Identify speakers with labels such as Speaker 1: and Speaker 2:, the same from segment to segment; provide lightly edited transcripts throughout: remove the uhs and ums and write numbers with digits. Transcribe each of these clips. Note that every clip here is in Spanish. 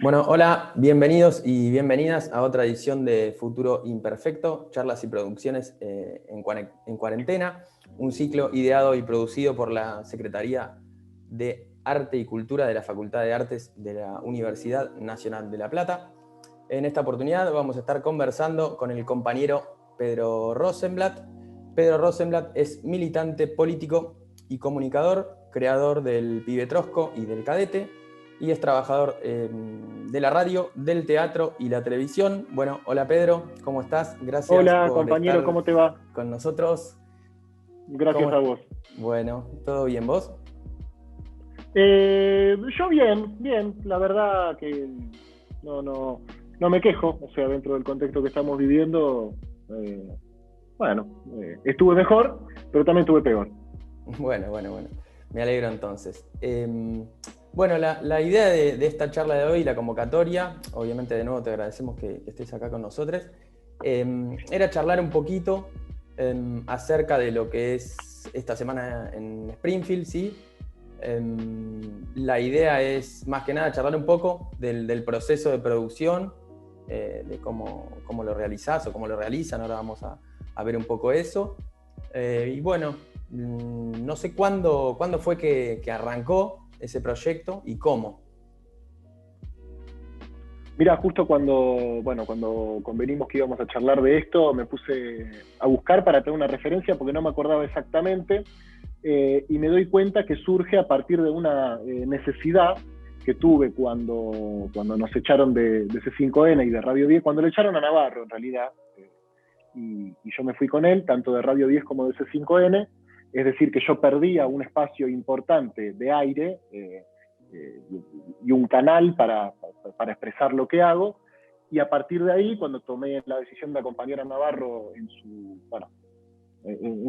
Speaker 1: Bueno, hola, bienvenidos y bienvenidas a otra edición de Futuro Imperfecto, charlas y producciones en cuarentena, un ciclo ideado y producido por la Secretaría de Arte y Cultura de la Facultad de Artes de la Universidad Nacional de La Plata. En esta oportunidad vamos a estar conversando con el compañero Pedro Rosenblatt. Pedro Rosenblatt es militante político y comunicador, creador del Pibe Trosco y del Cadete, y es trabajador de la radio, del teatro y la televisión. Bueno, hola Pedro, ¿cómo estás? Gracias
Speaker 2: Hola,
Speaker 1: por
Speaker 2: compañero,
Speaker 1: estar
Speaker 2: ¿cómo te va?
Speaker 1: con nosotros.
Speaker 2: Gracias
Speaker 1: ¿Cómo?
Speaker 2: a vos.
Speaker 1: Bueno, ¿todo bien vos?
Speaker 2: Yo bien, la verdad que no me quejo, o sea, dentro del contexto que estamos viviendo, eh, estuve mejor, pero también estuve peor.
Speaker 1: Bueno, me alegro entonces. Bueno, la idea de esta charla de hoy, la convocatoria, obviamente de nuevo te agradecemos que estés acá con nosotros, era charlar un poquito acerca de lo que es esta semana en Springfield, ¿sí? La idea es más que nada charlar un poco del proceso de producción, de cómo lo realizás o cómo lo realizan. Ahora vamos a ver un poco eso. Y bueno, no sé cuándo fue que arrancó ese proyecto y cómo.
Speaker 2: Mira, justo cuando convenimos que íbamos a charlar de esto, me puse a buscar para tener una referencia porque no me acordaba exactamente, y me doy cuenta que surge a partir de una necesidad que tuve cuando nos echaron de C5N y de Radio 10, cuando le echaron a Navarro en realidad, y yo me fui con él, tanto de Radio 10 como de C5N, es decir, que yo perdía un espacio importante de aire y un canal para expresar lo que hago, y a partir de ahí, cuando tomé la decisión de acompañar a Navarro en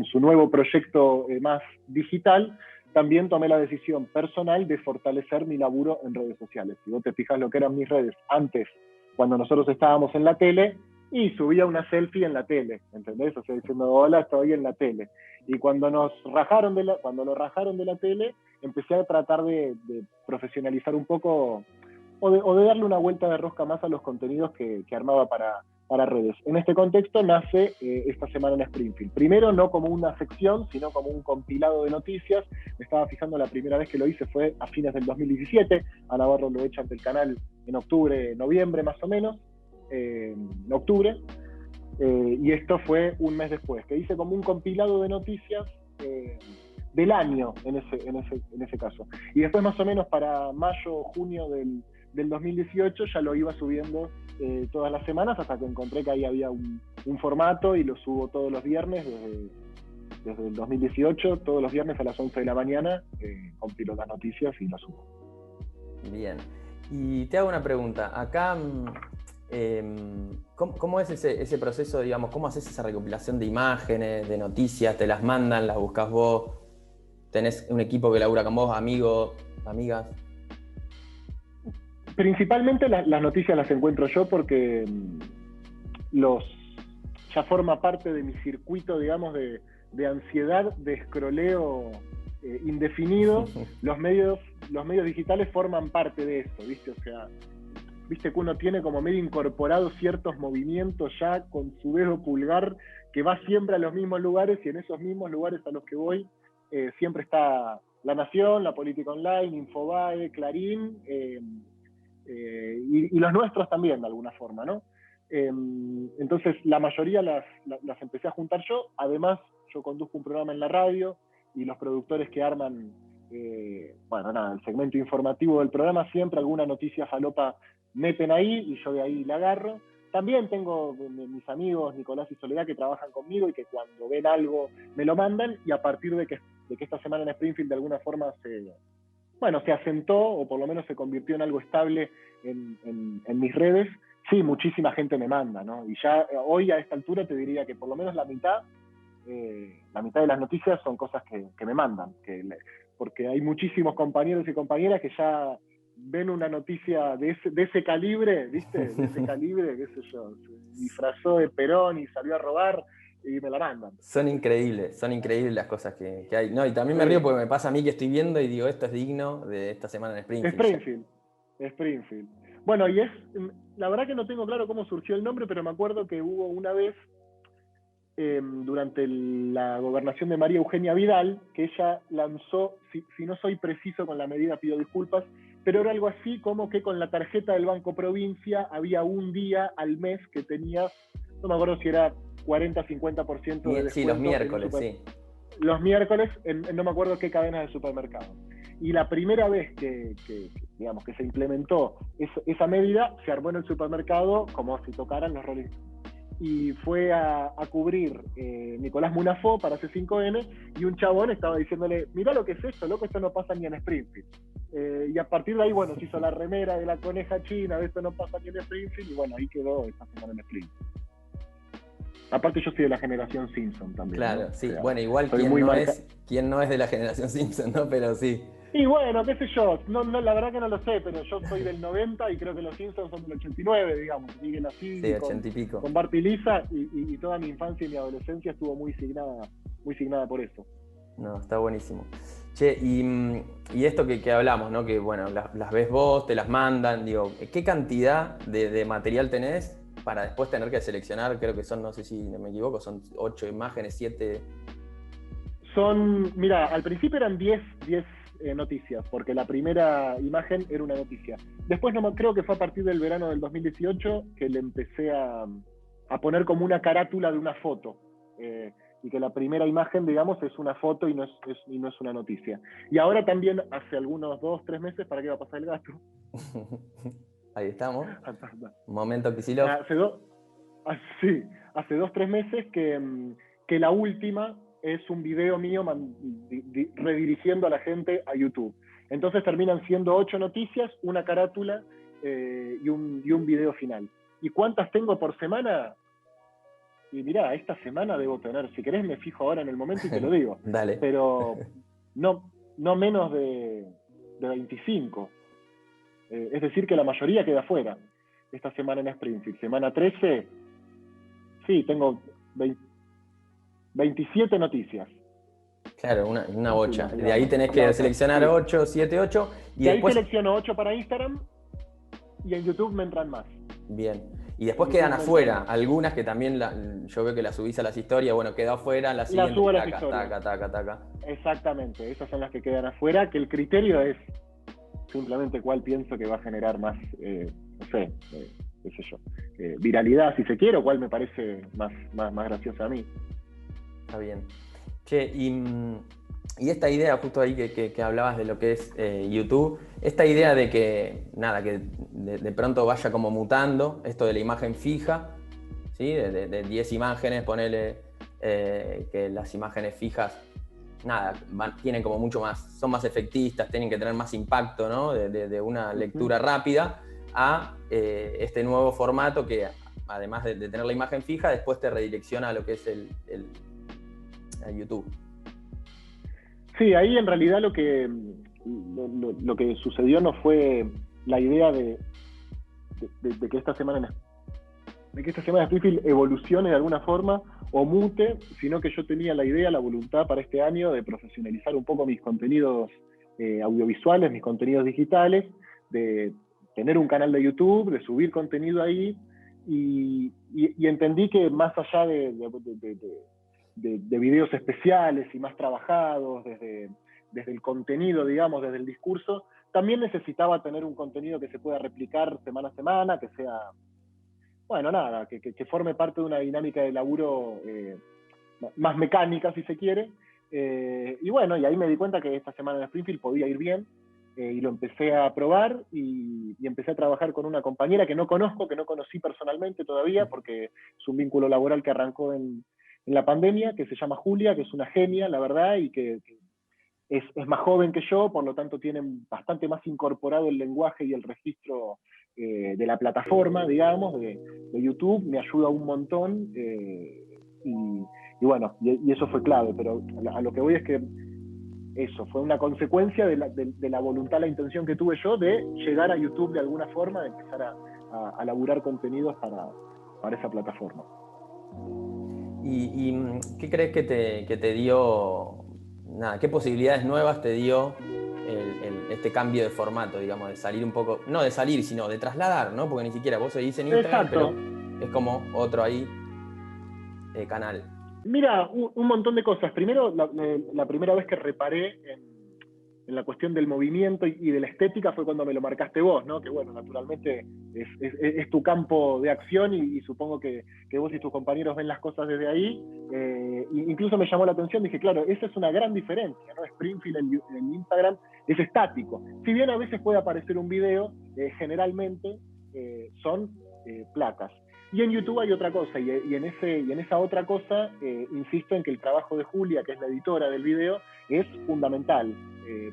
Speaker 2: su nuevo proyecto más digital, también tomé la decisión personal de fortalecer mi laburo en redes sociales. Si vos te fijas lo que eran mis redes antes, cuando nosotros estábamos en la tele, y subía una selfie en la tele, ¿entendés? O sea, diciendo, hola, estoy en la tele. Y cuando cuando lo rajaron de la tele, empecé a tratar de profesionalizar un poco o de darle una vuelta de rosca más a los contenidos que armaba para redes. En este contexto nace esta semana en Springfield. Primero no como una sección, sino como un compilado de noticias. Me estaba fijando, la primera vez que lo hice fue a fines del 2017. A Navarro lo echa ante el canal en octubre, noviembre más o menos. Octubre. Y esto fue un mes después, que hice como un compilado de noticias del año en ese caso. Y después más o menos para mayo, junio del 2018 ya lo iba subiendo todas las semanas, hasta que encontré que ahí había un formato, y lo subo todos los viernes desde el 2018, todos los viernes a las 11 de la mañana, compilo las noticias y las subo.
Speaker 1: Bien. Y te hago una pregunta. Acá, ¿cómo es ese proceso, digamos? ¿Cómo haces esa recopilación de imágenes, de noticias? ¿Te las mandan, las buscas vos? ¿Tenés un equipo que labura con vos, amigos, amigas?
Speaker 2: Principalmente las noticias las encuentro yo porque ya forma parte de mi circuito, digamos, de ansiedad, de escroleo indefinido. Los medios digitales forman parte de esto, ¿viste? O sea, viste que uno tiene como medio incorporado ciertos movimientos ya con su dedo pulgar, que va siempre a los mismos lugares, y en esos mismos lugares a los que voy siempre está La Nación, La Política Online, Infobae, Clarín, y los nuestros también, de alguna forma, ¿no? Entonces, la mayoría las empecé a juntar yo. Además, yo conduzco un programa en la radio, y los productores que arman el segmento informativo del programa, siempre alguna noticia falopa meten ahí, y yo de ahí la agarro. También tengo mis amigos Nicolás y Soledad, que trabajan conmigo y que cuando ven algo me lo mandan, y a partir de que esta semana en Springfield de alguna forma se asentó, o por lo menos se convirtió en algo estable en mis redes, sí, muchísima gente me manda, ¿no? Y ya hoy a esta altura te diría que por lo menos la mitad de las noticias son cosas que me mandan, porque hay muchísimos compañeros y compañeras que ya ven una noticia de ese calibre, ¿viste? De ese calibre, qué sé yo, se disfrazó de Perón y salió a robar, y me la mandan.
Speaker 1: Son increíbles las cosas que hay. No, y también me río
Speaker 2: Sí.
Speaker 1: porque me pasa a mí que estoy viendo y digo, esto es digno de esta semana en Springfield.
Speaker 2: Springfield. Bueno, la verdad que no tengo claro cómo surgió el nombre, pero me acuerdo que hubo una vez, durante la gobernación de María Eugenia Vidal, que ella lanzó, si no soy preciso con la medida pido disculpas, pero era algo así como que con la tarjeta del Banco Provincia había un día al mes que tenías, no me acuerdo si era 40-50% de descuento.
Speaker 1: Sí, los miércoles, sí.
Speaker 2: Los miércoles no me acuerdo qué cadenas de supermercado. Y la primera vez que digamos, que se implementó esa medida, se armó en el supermercado como si tocaran los Rolling Stones. Y fue a cubrir Nicolás Munafó para C5N, y un chabón estaba diciéndole, mirá lo que es esto, loco, esto no pasa ni en Springfield. Y a partir de ahí, bueno, se hizo la remera de la coneja china, de esto no pasa ni en Springfield, y bueno, ahí quedó esta semana en Springfield. Aparte yo soy de la generación Simpson también.
Speaker 1: Claro,
Speaker 2: ¿no?
Speaker 1: sí.
Speaker 2: O sea,
Speaker 1: bueno, igual quién no es de la generación Simpson, ¿no? Pero sí.
Speaker 2: Y bueno, qué sé yo, la verdad que no lo sé, pero yo soy del 90 y creo que los Simpsons son del 89, digamos. Siguen así,
Speaker 1: Sí, 80 y pico.
Speaker 2: con Bart y Lisa, y toda mi infancia y mi adolescencia estuvo muy signada por eso.
Speaker 1: No, está buenísimo. Che, y esto que hablamos, ¿no? Que bueno, las ves vos, te las mandan, digo, ¿qué cantidad de material tenés para después tener que seleccionar? Creo que son, no sé si me equivoco, son 8 imágenes, 7.
Speaker 2: Mira, al principio eran 10 noticias, porque la primera imagen era una noticia. Después creo que fue a partir del verano del 2018 que le empecé a poner como una carátula de una foto. Y que la primera imagen, digamos, es una foto y no es una noticia. Y ahora también, hace algunos 2-3 meses, ¿para qué va a pasar el gato?
Speaker 1: Ahí estamos. Momento Kicillof.
Speaker 2: Hace 2-3 meses que la última es un video mío redirigiendo a la gente a YouTube. Entonces terminan siendo 8 noticias, una carátula y un video final. ¿Y cuántas tengo por semana? Y mirá, esta semana debo tener, si querés me fijo ahora en el momento y te lo digo.
Speaker 1: Dale.
Speaker 2: Pero no menos de 25. Es decir, que la mayoría queda fuera esta semana en Springfield. Semana 13, sí, tengo 27 noticias.
Speaker 1: Claro, una bocha. De ahí tenés que seleccionar 8, 7, 8.
Speaker 2: Y después ahí selecciono 8 para Instagram y en YouTube me entran más.
Speaker 1: Bien. Y después quedan afuera, algunas que también yo veo que las subís a las historias, bueno, quedó afuera, la siguiente,
Speaker 2: subo a las historias.
Speaker 1: Taca.
Speaker 2: Exactamente, esas son las que quedan afuera, que el criterio es simplemente cuál pienso que va a generar más, no sé, qué sé yo, viralidad si se quiere, o cuál me parece más graciosa a mí.
Speaker 1: Está bien. Che, y esta idea justo ahí que hablabas de lo que es YouTube, esta idea de que, nada, que de pronto vaya como mutando, esto de la imagen fija, ¿sí? De 10 imágenes, ponele que las imágenes fijas, nada, tienen como mucho más, son más efectistas, tienen que tener más impacto, ¿no? De una lectura rápida a este nuevo formato que, además de tener la imagen fija, después te redirecciona a lo que es a YouTube.
Speaker 2: Sí, ahí en realidad lo que sucedió no fue la idea de que esta semana Springfield evolucione de alguna forma o mute, sino que yo tenía la idea, la voluntad para este año de profesionalizar un poco mis contenidos audiovisuales, mis contenidos digitales, de tener un canal de YouTube, de subir contenido ahí, y entendí que más allá de videos especiales y más trabajados desde el contenido, digamos, desde el discurso, también necesitaba tener un contenido que se pueda replicar semana a semana, que sea, bueno, nada, que forme parte de una dinámica de laburo más mecánica, si se quiere. Y bueno, y ahí me di cuenta que esta semana en Springfield podía ir bien, y lo empecé a probar, y empecé a trabajar con una compañera que no conocí personalmente todavía, porque es un vínculo laboral que arrancó en la pandemia, que se llama Julia, que es una genia, la verdad, y que es más joven que yo, por lo tanto tiene bastante más incorporado el lenguaje y el registro de la plataforma, digamos, de YouTube, me ayuda un montón, y bueno, y eso fue clave, pero a lo que voy es que eso fue una consecuencia de la voluntad, la intención que tuve yo de llegar a YouTube de alguna forma, de empezar a laburar contenidos para esa plataforma.
Speaker 1: ¿Y qué crees que te dio, nada, ¿qué posibilidades nuevas te dio este cambio de formato, digamos, de salir un poco, no de salir, sino de trasladar, ¿no? Porque ni siquiera vos seguís en Instagram,
Speaker 2: Exacto.
Speaker 1: pero es como otro ahí canal.
Speaker 2: Mira, un montón de cosas. Primero, la primera vez que reparé en la cuestión del movimiento y de la estética fue cuando me lo marcaste vos, ¿no? Que bueno, naturalmente es tu campo de acción y supongo que vos y tus compañeros ven las cosas desde ahí. Incluso me llamó la atención, dije, claro, esa es una gran diferencia, ¿no? Springfield en Instagram es estático. Si bien a veces puede aparecer un video, generalmente son placas. Y en YouTube hay otra cosa, y en esa otra cosa, insisto en que el trabajo de Julia, que es la editora del video, es fundamental,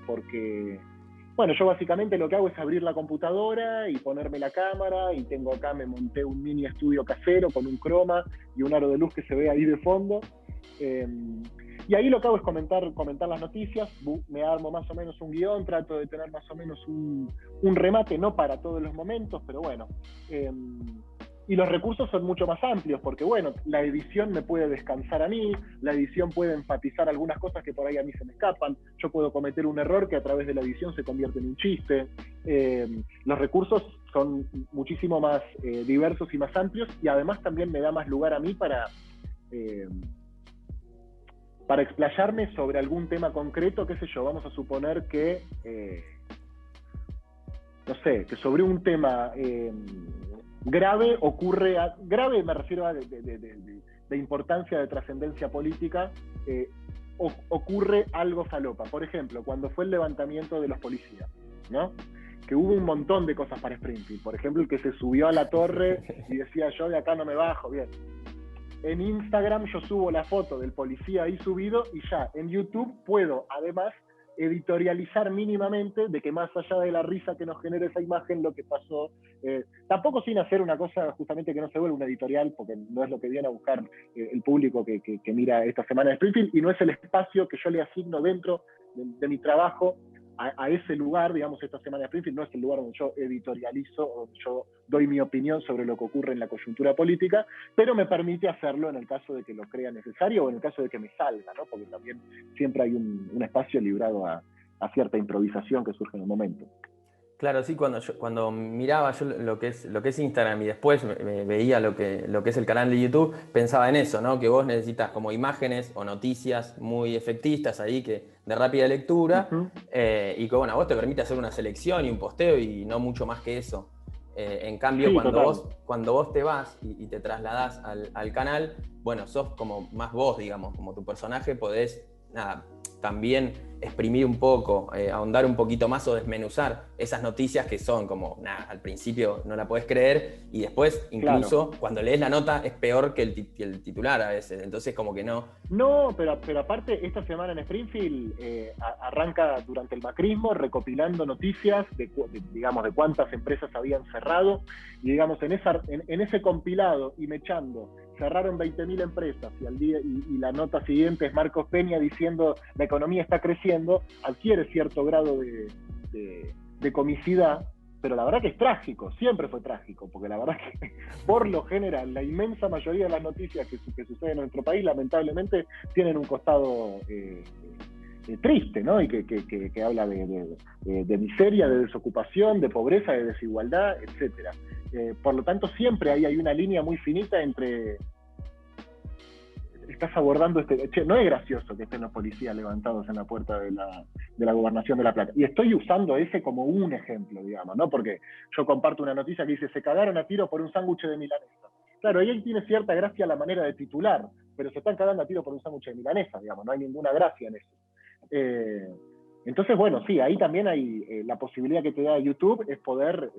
Speaker 2: porque, bueno, yo básicamente lo que hago es abrir la computadora y ponerme la cámara, y tengo acá, me monté un mini estudio casero con un croma y un aro de luz que se ve ahí de fondo. Y ahí lo que hago es comentar las noticias, me armo más o menos un guión, trato de tener más o menos un remate, no para todos los momentos, pero bueno. Y los recursos son mucho más amplios, porque bueno, la edición me puede descansar a mí, la edición puede enfatizar algunas cosas que por ahí a mí se me escapan, yo puedo cometer un error que a través de la edición se convierte en un chiste. Los recursos son muchísimo más diversos y más amplios, y además también me da más lugar a mí para explayarme sobre algún tema concreto, qué sé yo, vamos a suponer que, no sé, que sobre un tema grave ocurre, grave me refiero a de importancia, de trascendencia política, ocurre algo falopa. Por ejemplo, cuando fue el levantamiento de los policías, ¿no? Que hubo un montón de cosas para Springfield. Por ejemplo, el que se subió a la torre y decía, yo de acá no me bajo, bien. En Instagram yo subo la foto del policía ahí subido y ya en YouTube puedo además editorializar mínimamente de que más allá de la risa que nos genera esa imagen, lo que pasó, tampoco sin hacer una cosa justamente que no se vuelva una editorial, porque no es lo que viene a buscar el público que mira esta semana de Springfield, y no es el espacio que yo le asigno dentro de mi trabajo a ese lugar, digamos, esta semana de Springfield no es el lugar donde yo editorializo o donde yo doy mi opinión sobre lo que ocurre en la coyuntura política, pero me permite hacerlo en el caso de que lo crea necesario o en el caso de que me salga, ¿no? Porque también siempre hay un espacio librado a cierta improvisación que surge en el momento.
Speaker 1: Claro, sí, cuando miraba yo lo que es Instagram y después veía lo que es el canal de YouTube, pensaba en eso, ¿no? Que vos necesitas como imágenes o noticias muy efectistas ahí, de rápida lectura, y que bueno, a vos te permite hacer una selección y un posteo y no mucho más que eso. En cambio,
Speaker 2: Sí,
Speaker 1: cuando vos te vas y te trasladás al canal, bueno, sos como más vos, digamos, como tu personaje, podés, nada, también exprimir un poco, ahondar un poquito más o desmenuzar esas noticias que son como, nada, al principio no la podés creer y después incluso cuando lees la nota es peor que el titular a veces, entonces como que no.
Speaker 2: No, pero aparte esta semana en Springfield arranca durante el macrismo recopilando noticias digamos, de cuántas empresas habían cerrado y digamos en ese compilado y mechando cerraron 20.000 empresas y al día y la nota siguiente es Marcos Peña diciendo la economía está creciendo, adquiere cierto grado de comicidad, pero la verdad que es trágico, siempre fue trágico, porque la verdad que por lo general la inmensa mayoría de las noticias que suceden en nuestro país lamentablemente tienen un costado triste, ¿no? Y que habla de miseria, de desocupación, de pobreza, de desigualdad, etcétera. Por lo tanto, siempre hay una línea muy finita entre estás abordando no es gracioso que estén los policías levantados en la puerta de la gobernación de La Plata. Y estoy usando ese como un ejemplo, digamos, ¿no? Porque yo comparto una noticia que dice, se cagaron a tiro por un sándwich de milanesa. Claro, ahí tiene cierta gracia la manera de titular, pero se están cagando a tiro por un sándwich de milanesa, digamos, no hay ninguna gracia en eso. Entonces, bueno, sí, ahí también hay la posibilidad que te da YouTube es poder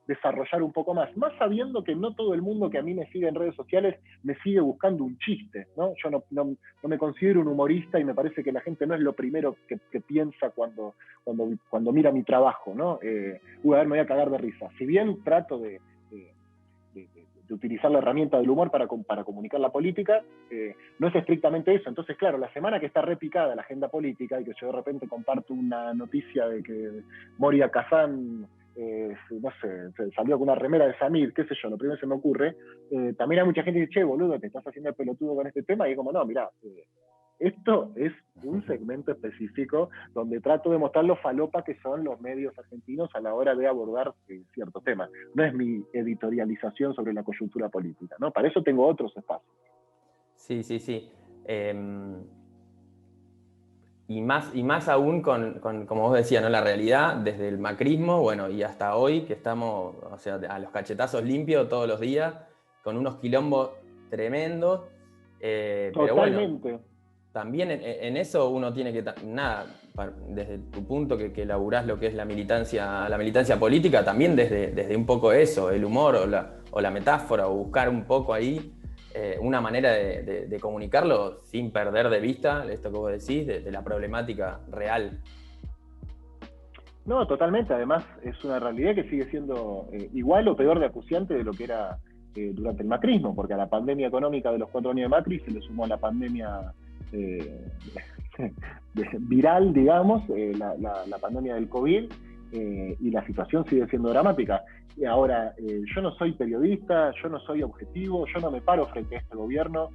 Speaker 2: desarrollar un poco más sabiendo que no todo el mundo que a mí me sigue en redes sociales me sigue buscando un chiste, ¿no? Yo no me considero un humorista y me parece que la gente no es lo primero que piensa cuando mira mi trabajo, ¿no? A ver, me voy a cagar de risa. Si bien trato de utilizar la herramienta del humor para comunicar la política, no es estrictamente eso. Entonces, claro, la semana que está repicada la agenda política y que yo de repente comparto una noticia de que Moria Kazán, no sé, salió con una remera de Samir, qué sé yo, lo primero que se me ocurre, también hay mucha gente que dice, che, boludo, te estás haciendo el pelotudo con este tema, y es como, no, mirá, esto es un segmento específico donde trato de mostrar lo falopa que son los medios argentinos a la hora de abordar ciertos temas. No es mi editorialización sobre la coyuntura política, ¿no? Para eso tengo otros espacios.
Speaker 1: Sí, sí, sí. Y más aún como vos decías, ¿no? La realidad, desde el macrismo, bueno, y hasta hoy, que estamos, o sea, a los cachetazos limpios todos los días, con unos quilombos tremendos. Pero bueno,
Speaker 2: Totalmente.
Speaker 1: también en eso uno tiene que, nada, desde tu punto que laburás lo que es la militancia política, también desde un poco eso, el humor o la metáfora, o buscar un poco ahí una manera de comunicarlo sin perder de vista esto que vos decís, de la problemática real.
Speaker 2: No, totalmente. Además, es una realidad que sigue siendo igual o peor de acuciante de lo que era durante el macrismo, porque a la pandemia económica de los 4 años de Macri se le sumó la pandemia eh, viral, digamos, la pandemia del COVID, y la situación sigue siendo dramática. Y ahora, yo no soy periodista, yo no soy objetivo, yo no me paro frente a este gobierno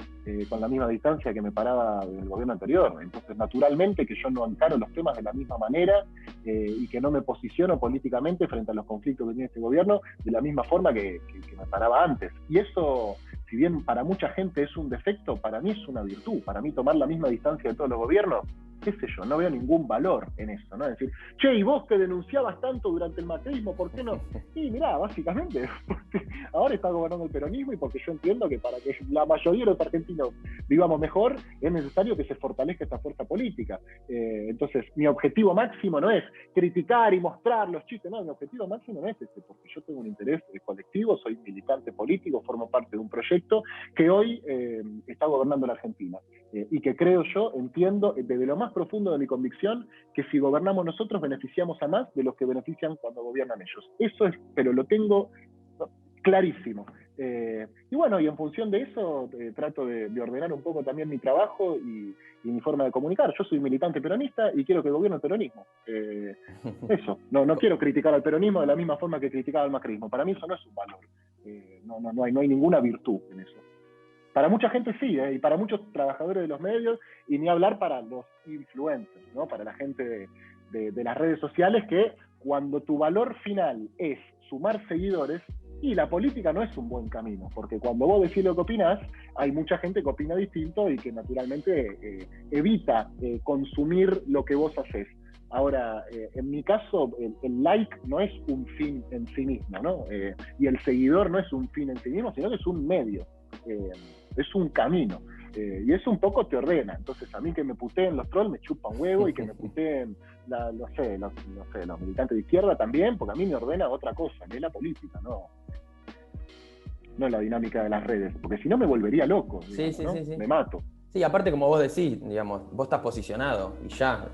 Speaker 2: con la misma distancia que me paraba del gobierno anterior. Entonces, naturalmente que yo no encaro los temas de la misma manera y que no me posiciono políticamente frente a los conflictos que tiene este gobierno de la misma forma que me paraba antes. Y eso, si bien para mucha gente es un defecto, para mí es una virtud. Para mí tomar la misma distancia de todos los gobiernos, qué sé yo, no veo ningún valor en eso, ¿no? Es decir, che, y vos que denunciabas tanto durante el macrismo, ¿por qué no? Y mirá, básicamente, porque ahora está gobernando el peronismo y porque yo entiendo que para que la mayoría de los argentinos vivamos mejor, es necesario que se fortalezca esta fuerza política. Entonces, mi objetivo máximo no es criticar y mostrar los chistes, no, mi objetivo máximo no es ese, porque yo tengo un interés colectivo, soy militante político, formo parte de un proyecto que hoy está gobernando la Argentina. Y que creo yo, entiendo desde lo más profundo de mi convicción, que si gobernamos nosotros beneficiamos a más de los que benefician cuando gobiernan ellos. Eso es, pero lo tengo clarísimo. Y bueno, y en función de eso trato de ordenar un poco también mi trabajo y mi forma de comunicar. Yo soy militante peronista y quiero que gobierne el peronismo. Eso, no quiero criticar al peronismo de la misma forma que criticaba al macrismo. Para mí eso no es un valor. No hay ninguna virtud en eso. Para mucha gente sí, y para muchos trabajadores de los medios, y ni hablar para los influencers, ¿no? Para la gente de las redes sociales, que cuando tu valor final es sumar seguidores, y la política no es un buen camino, porque cuando vos decís lo que opinás, hay mucha gente que opina distinto y que naturalmente evita consumir lo que vos hacés. Ahora, en mi caso, el like no es un fin en sí mismo, ¿no? Y el seguidor no es un fin en sí mismo, sino que es un medio. Es un camino, y eso un poco te ordena. Entonces, a mí que me puteen los trolls me chupa un huevo, y que me puteen los militantes de izquierda también, porque a mí me ordena otra cosa, que es la política, no la dinámica de las redes, porque si no me volvería loco, digamos,
Speaker 1: Sí,
Speaker 2: ¿no?
Speaker 1: sí, sí.
Speaker 2: Me mato.
Speaker 1: Sí, aparte como vos decís, digamos, vos estás posicionado y ya,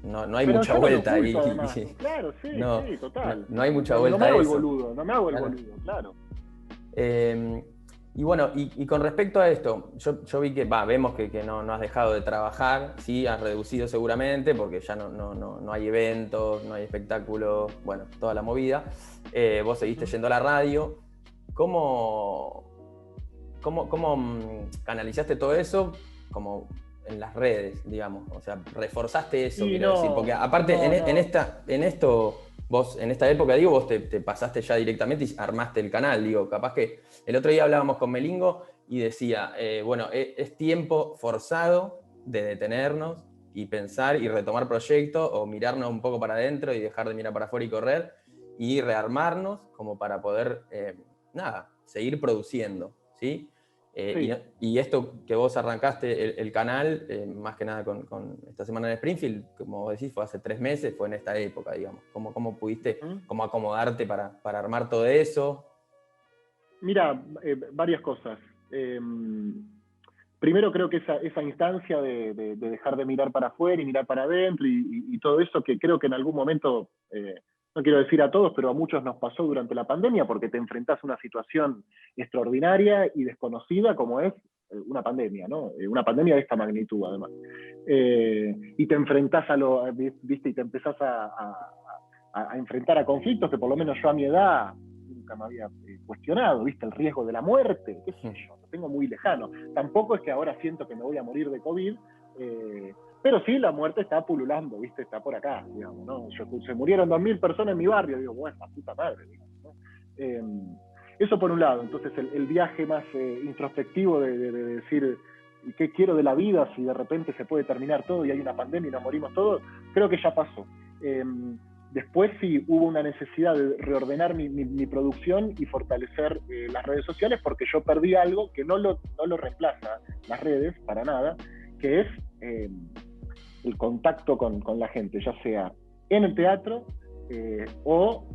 Speaker 1: no hay
Speaker 2: Pero
Speaker 1: mucha
Speaker 2: yo no lo
Speaker 1: vuelta ahí.
Speaker 2: oculto, además. Claro, sí,
Speaker 1: No,
Speaker 2: sí, total.
Speaker 1: no hay mucha
Speaker 2: No
Speaker 1: vuelta
Speaker 2: me
Speaker 1: a
Speaker 2: hago el
Speaker 1: eso.
Speaker 2: boludo, no me hago el
Speaker 1: Claro.
Speaker 2: boludo, claro.
Speaker 1: Y bueno, y con respecto a esto, yo vi que, vemos que no has dejado de trabajar, sí, has reducido seguramente, porque ya no hay eventos, no hay espectáculos, bueno, toda la movida. Vos seguiste yendo a la radio. ¿Cómo canalizaste todo eso como en las redes, digamos? O sea, reforzaste eso,
Speaker 2: Y
Speaker 1: quiero decir, porque aparte en esto, vos en esta época, digo, vos te pasaste ya directamente y armaste el canal, digo, capaz que el otro día hablábamos con Melingo y decía, bueno, es tiempo forzado de detenernos y pensar y retomar proyectos o mirarnos un poco para adentro y dejar de mirar para afuera y correr y rearmarnos como para poder, seguir produciendo, ¿sí?
Speaker 2: Sí.
Speaker 1: Y esto que vos arrancaste el canal, más que nada con esta semana en Springfield, como vos decís, fue hace 3 meses, fue en esta época, digamos. ¿Cómo pudiste cómo acomodarte para armar todo eso?
Speaker 2: Mira, varias cosas. Primero creo que esa instancia de dejar de mirar para afuera y mirar para adentro y todo eso, que creo que en algún momento, no quiero decir a todos, pero a muchos nos pasó durante la pandemia, porque te enfrentás a una situación extraordinaria y desconocida como es una pandemia, ¿no? Una pandemia de esta magnitud, además. Y te enfrentás ¿viste? Y te empezás a enfrentar a conflictos que por lo menos yo a mi edad nunca me había cuestionado, ¿viste? El riesgo de la muerte, qué sé yo, lo tengo muy lejano. Tampoco es que ahora siento que me voy a morir de COVID, Pero sí, la muerte está pululando, ¿viste? Está por acá, digamos, ¿no? Se murieron 2000 personas en mi barrio, digo, bueno, la puta madre, digamos, ¿no? Eso por un lado. Entonces el viaje más introspectivo de decir qué quiero de la vida si de repente se puede terminar todo y hay una pandemia y nos morimos todos, creo que ya pasó. Después sí hubo una necesidad de reordenar mi producción y fortalecer las redes sociales, porque yo perdí algo que no lo reemplaza las redes para nada, que es el contacto con la gente, ya sea en el teatro o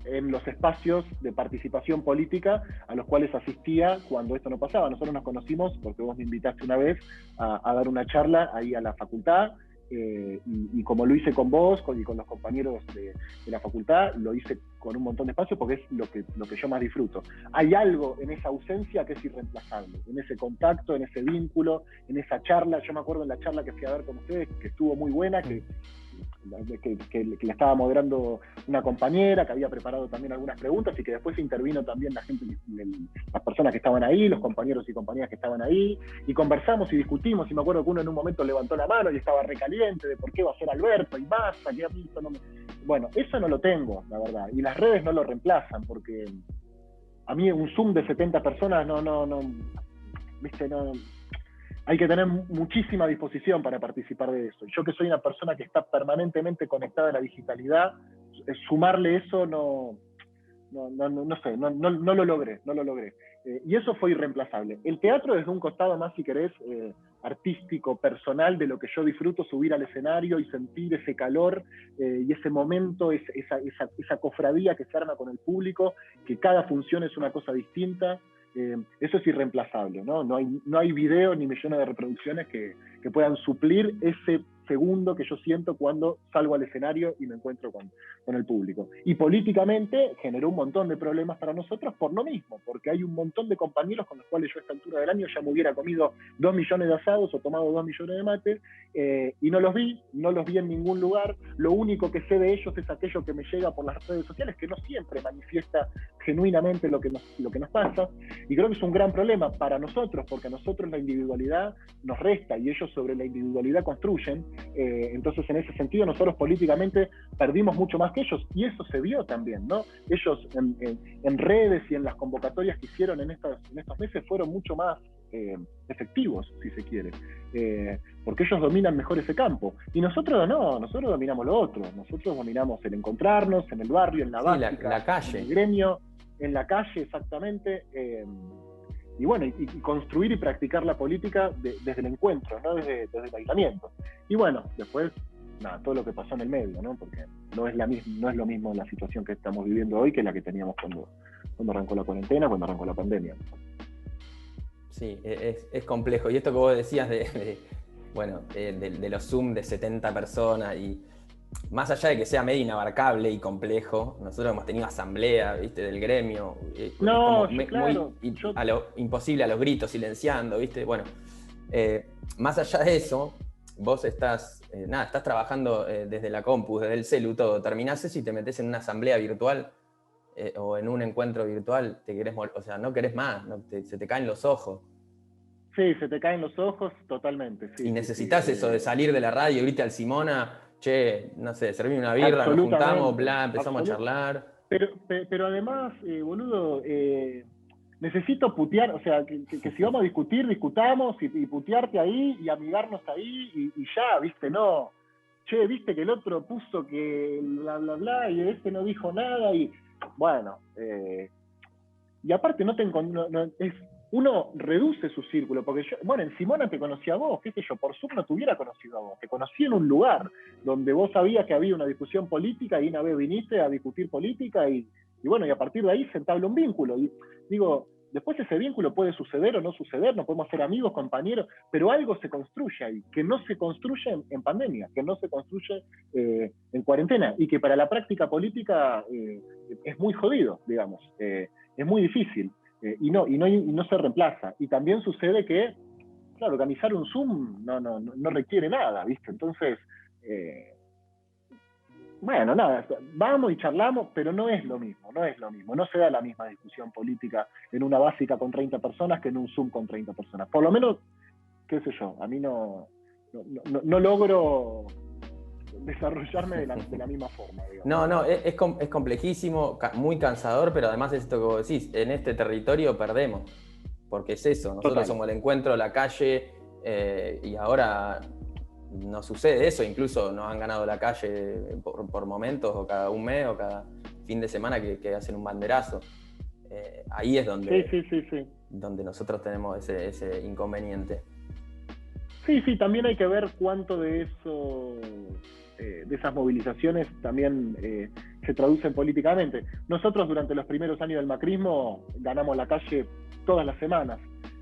Speaker 2: en los espacios de participación política a los cuales asistía cuando esto no pasaba. Nosotros nos conocimos porque vos me invitaste una vez a dar una charla ahí a la facultad, y como lo hice con vos y con los compañeros de la facultad, lo hice con un montón de espacios porque es lo que yo más disfruto. Hay algo en esa ausencia que es irreemplazable, en ese contacto, en ese vínculo, en esa charla. Yo me acuerdo en la charla que fui a ver con ustedes, que estuvo muy buena, que la estaba moderando una compañera, que había preparado también algunas preguntas y que después intervino también la gente, las personas que estaban ahí, los compañeros y compañeras que estaban ahí, y conversamos y discutimos, y me acuerdo que uno en un momento levantó la mano y estaba recaliente de por qué va a ser Alberto y Massa, que a mí no me... Bueno, eso no lo tengo, la verdad, y las redes no lo reemplazan, porque a mí un Zoom de 70 personas viste, no... Hay que tener muchísima disposición para participar de eso. Yo que soy una persona que está permanentemente conectada a la digitalidad, sumarle eso no sé, no lo logré. Y eso fue irreemplazable. El teatro desde un costado más, si querés, artístico, personal, de lo que yo disfruto, subir al escenario y sentir ese calor y ese momento, esa cofradía que se arma con el público, que cada función es una cosa distinta. Eso es irreemplazable, ¿no? No hay video ni millones de reproducciones que puedan suplir ese segundo que yo siento cuando salgo al escenario y me encuentro con el público. Y políticamente generó un montón de problemas para nosotros por lo mismo, porque hay un montón de compañeros con los cuales yo a esta altura del año ya me hubiera comido 2 millones de asados o tomado 2 millones de mates, y no los vi en ningún lugar. Lo único que sé de ellos es aquello que me llega por las redes sociales, que no siempre manifiesta genuinamente lo que nos pasa, y creo que es un gran problema para nosotros, porque a nosotros la individualidad nos resta y ellos sobre la individualidad construyen. Entonces en ese sentido nosotros políticamente perdimos mucho más que ellos, y eso se vio también, ¿no? Ellos en redes y en las convocatorias que hicieron en estos meses fueron mucho más efectivos, si se quiere, porque ellos dominan mejor ese campo, y nosotros no, nosotros dominamos lo otro, nosotros dominamos el encontrarnos en el barrio, en la básica,
Speaker 1: la calle,
Speaker 2: en el gremio, en la calle, exactamente. Y bueno, y construir y practicar la política desde el encuentro, no desde el aislamiento. Y bueno, después, nada, todo lo que pasó en el medio, ¿no? Porque no es lo mismo la situación que estamos viviendo hoy que la que teníamos cuando arrancó la cuarentena, cuando arrancó la pandemia.
Speaker 1: Sí, es complejo. Y esto que vos decías de los Zoom de 70 personas, y más allá de que sea medio inabarcable y complejo, nosotros hemos tenido asamblea, ¿viste? Del gremio.
Speaker 2: No, claro.
Speaker 1: Imposible a los gritos, silenciando, ¿viste? Bueno, más allá de eso, vos estás trabajando desde la compu, desde el celu, todo. Terminás eso y te metés en una asamblea virtual o en un encuentro virtual, no querés más, se te caen los ojos.
Speaker 2: Sí, se te caen los ojos totalmente. Sí,
Speaker 1: y necesitas eso de salir de la radio, irte al Simona, che, no sé, servir una birra, nos juntamos, bla, empezamos a charlar.
Speaker 2: Pero además, boludo, necesito putear, o sea, que si vamos a discutir, discutamos y putearte ahí y amigarnos ahí y ya, ¿viste? No, che, ¿viste que el otro puso que bla, bla, bla y este no dijo nada? Y bueno, y aparte uno reduce su círculo, porque en Simona te conocí a vos, qué sé yo, por Zoom no te hubiera conocido a vos, te conocí en un lugar donde vos sabías que había una discusión política y una vez viniste a discutir política y bueno, y a partir de ahí se entabla un vínculo. Y digo, después ese vínculo puede suceder o no suceder, no podemos ser amigos, compañeros, pero algo se construye ahí, que no se construye en pandemia, que no se construye en cuarentena, y que para la práctica política es muy jodido, digamos, es muy difícil. Y no se reemplaza. Y también sucede que, claro, organizar un Zoom no requiere nada, ¿viste? Entonces, bueno, nada, vamos y charlamos, pero no es lo mismo, no se da la misma discusión política en una básica con 30 personas que en un Zoom con 30 personas. Por lo menos, qué sé yo, a mí no no logro desarrollarme de la misma forma, digamos.
Speaker 1: No, es complejísimo, muy cansador, pero además es esto que vos decís, en este territorio perdemos, porque es eso, nosotros
Speaker 2: Total.
Speaker 1: somos el encuentro, la calle, y ahora nos sucede eso, incluso nos han ganado la calle por momentos, o cada un mes, o cada fin de semana que hacen un banderazo. Ahí es donde,
Speaker 2: Sí.
Speaker 1: donde nosotros tenemos ese inconveniente.
Speaker 2: Sí, también hay que ver cuánto de eso, de esas movilizaciones también se traducen políticamente. Nosotros durante los primeros años del macrismo ganamos la calle todas las semanas,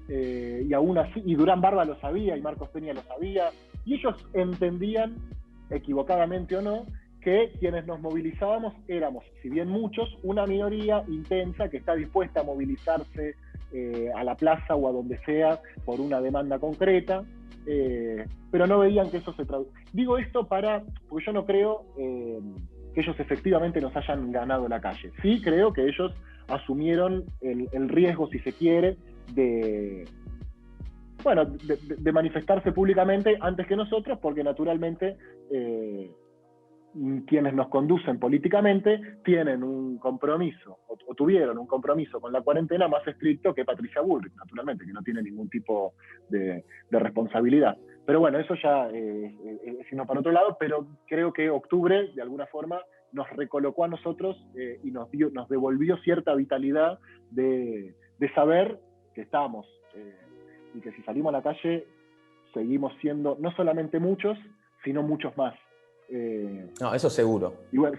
Speaker 2: y aún así, y Durán Barba lo sabía, y Marcos Peña lo sabía, y ellos entendían, equivocadamente o no, que quienes nos movilizábamos éramos, si bien muchos, una minoría intensa que está dispuesta a movilizarse a la plaza o a donde sea por una demanda concreta, pero no veían que eso se traduce. Digo esto porque yo no creo que ellos efectivamente nos hayan ganado la calle. Sí creo que ellos asumieron el riesgo, si se quiere, de manifestarse públicamente antes que nosotros, porque naturalmente quienes nos conducen políticamente tienen un compromiso, o tuvieron un compromiso con la cuarentena más estricto que Patricia Bullrich, naturalmente, que no tiene ningún tipo de responsabilidad. Pero bueno, eso ya es sino para otro lado, pero creo que octubre, de alguna forma, nos recolocó a nosotros y nos devolvió cierta vitalidad de saber que estamos, y que si salimos a la calle seguimos siendo no solamente muchos, sino muchos más.
Speaker 1: No, eso seguro.
Speaker 2: Y bueno,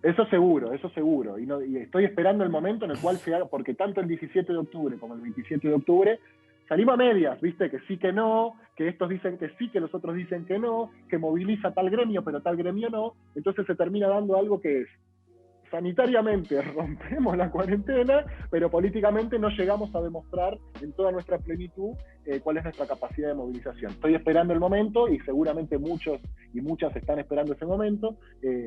Speaker 2: eso seguro. Y estoy esperando el momento en el cual se haga, porque tanto el 17 de octubre como el 27 de octubre salimos a medias, ¿viste? Que sí, que no, que estos dicen que sí, que los otros dicen que no, que moviliza tal gremio, pero tal gremio no. Entonces se termina dando algo que es: sanitariamente rompemos la cuarentena, pero políticamente no llegamos a demostrar en toda nuestra plenitud cuál es nuestra capacidad de movilización. Estoy esperando el momento y seguramente muchos y muchas están esperando ese momento.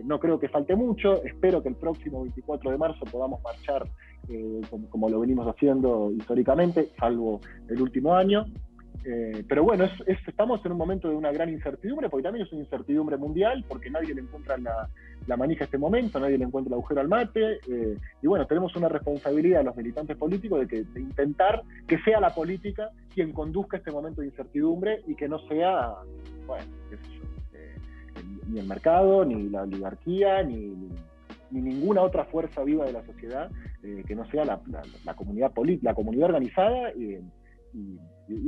Speaker 2: No creo que falte mucho. Espero que el próximo 24 de marzo podamos marchar como lo venimos haciendo históricamente, salvo el último año. Pero bueno, estamos en un momento de una gran incertidumbre, porque también es una incertidumbre mundial, porque nadie le encuentra la manija a este momento, nadie le encuentra el agujero al mate, y bueno, tenemos una responsabilidad los militantes políticos de intentar que sea la política quien conduzca este momento de incertidumbre y que no sea, bueno, qué sé yo, ni el mercado, ni la oligarquía, ni ninguna otra fuerza viva de la sociedad, que no sea la comunidad la comunidad organizada y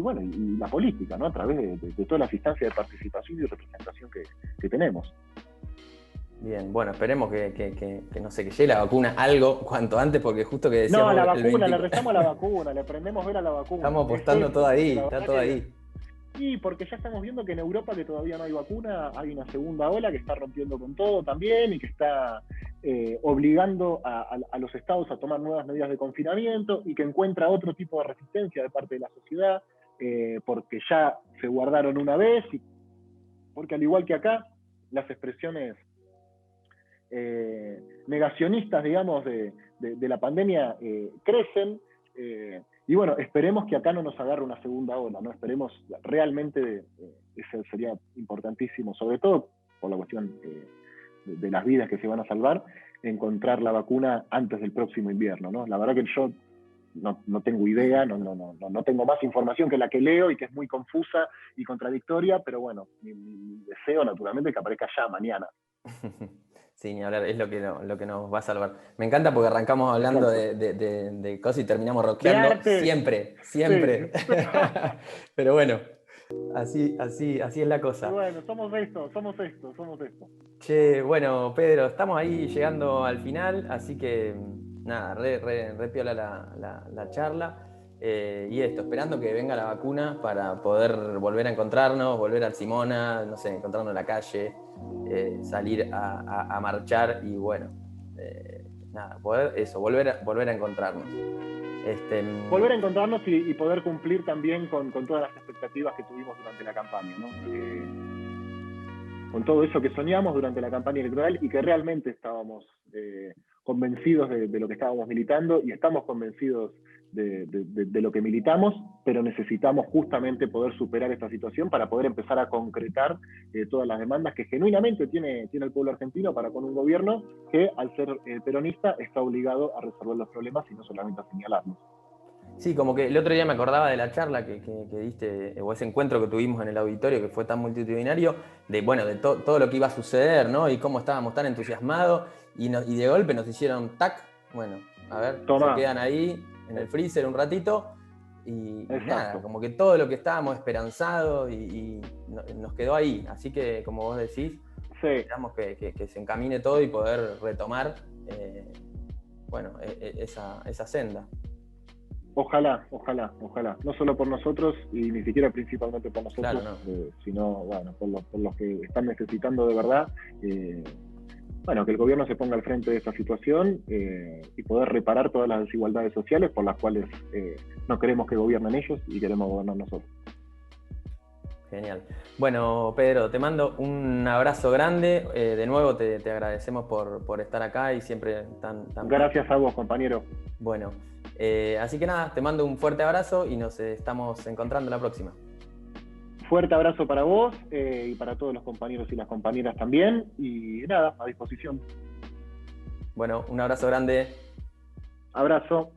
Speaker 2: bueno, y la política, ¿no? A través de todas las instancias de participación y representación que tenemos.
Speaker 1: Bien, bueno, esperemos que no sé, que llegue la vacuna algo cuanto antes, porque justo que decíamos...
Speaker 2: No, la vacuna, le rezamos a la vacuna, le prendemos ver a la vacuna.
Speaker 1: Estamos apostando todo ahí, está todo ahí.
Speaker 2: Sí, porque ya estamos viendo que en Europa, que todavía no hay vacuna, hay una segunda ola que está rompiendo con todo también y que está obligando a los estados a tomar nuevas medidas de confinamiento y que encuentra otro tipo de resistencia de parte de la sociedad, porque ya se guardaron una vez, y porque al igual que acá, las expresiones negacionistas, digamos, de la pandemia crecen. Y bueno, esperemos que acá no nos agarre una segunda ola, ¿no? Esperemos realmente, eso sería importantísimo, sobre todo por la cuestión de las vidas que se van a salvar, encontrar la vacuna antes del próximo invierno, ¿no? La verdad que yo no tengo idea, no tengo más información que la que leo y que es muy confusa y contradictoria, pero bueno, mi deseo naturalmente es que aparezca ya mañana.
Speaker 1: Sí, ni hablar, es lo que nos va a salvar. Me encanta porque arrancamos hablando de cosas y terminamos rockeando. Siempre. Sí. Pero bueno, así es la cosa.
Speaker 2: Y bueno, somos esto.
Speaker 1: Che, bueno, Pedro, estamos ahí llegando al final, así que nada, re piola la charla. Y esto, esperando que venga la vacuna para poder volver a encontrarnos, volver al Simona, no sé, encontrarnos en la calle, salir a marchar y bueno, nada, volver a encontrarnos.
Speaker 2: Volver a encontrarnos y poder cumplir también con todas las expectativas que tuvimos durante la campaña, ¿no? Con todo eso que soñamos durante la campaña electoral y que realmente estábamos convencidos de lo que estábamos militando y estamos convencidos de lo que militamos, pero necesitamos justamente poder superar esta situación para poder empezar a concretar todas las demandas que genuinamente tiene el pueblo argentino para con un gobierno que, al ser peronista, está obligado a resolver los problemas y no solamente a señalarlos.
Speaker 1: Sí, como que el otro día me acordaba de la charla que diste, o ese encuentro que tuvimos en el auditorio que fue tan multitudinario, de bueno, de todo lo que iba a suceder, ¿no? Y cómo estábamos tan entusiasmados, y de golpe nos hicieron tac, bueno, a ver, se
Speaker 2: Tomá.
Speaker 1: quedan ahí en el freezer un ratito, y nada,
Speaker 2: Exacto.
Speaker 1: como que todo lo que estábamos esperanzados nos quedó ahí. Así que, como vos decís,
Speaker 2: Sí.
Speaker 1: esperamos que se encamine todo y poder retomar, bueno, esa senda.
Speaker 2: Ojalá. No solo por nosotros y ni siquiera principalmente por nosotros,
Speaker 1: Claro, no.
Speaker 2: sino bueno, por los que están necesitando de verdad. Bueno, que el gobierno se ponga al frente de esta situación y poder reparar todas las desigualdades sociales por las cuales no queremos que gobiernen ellos y queremos gobernar nosotros.
Speaker 1: Genial. Bueno, Pedro, te mando un abrazo grande. De nuevo te agradecemos por estar acá y siempre tan...
Speaker 2: Gracias a vos, compañero.
Speaker 1: Bueno, así que nada, te mando un fuerte abrazo y nos estamos encontrando la próxima.
Speaker 2: Fuerte abrazo para vos y para todos los compañeros y las compañeras también. Y nada, a disposición.
Speaker 1: Bueno, un abrazo grande.
Speaker 2: Abrazo.